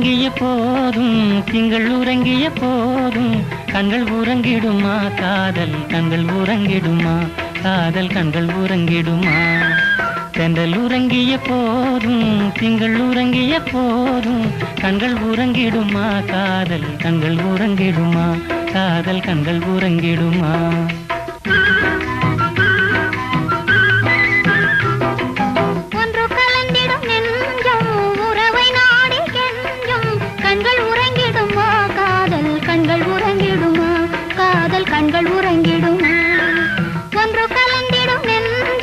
உறங்கிய போதும் திங்கள் உறங்கிய போதும் கண்கள் உறங்கிடுமா காதல் கண்கள் உறங்கிடுமா காதல் கண்கள் உறங்கிடுமா தென்றல் உறங்கிய போதும் திங்கள் உறங்கிய போதும் கண்கள் உறங்கிடுமா காதல் கண்கள் உறங்கிடுமா காதல் கண்கள் உறங்கிடுமா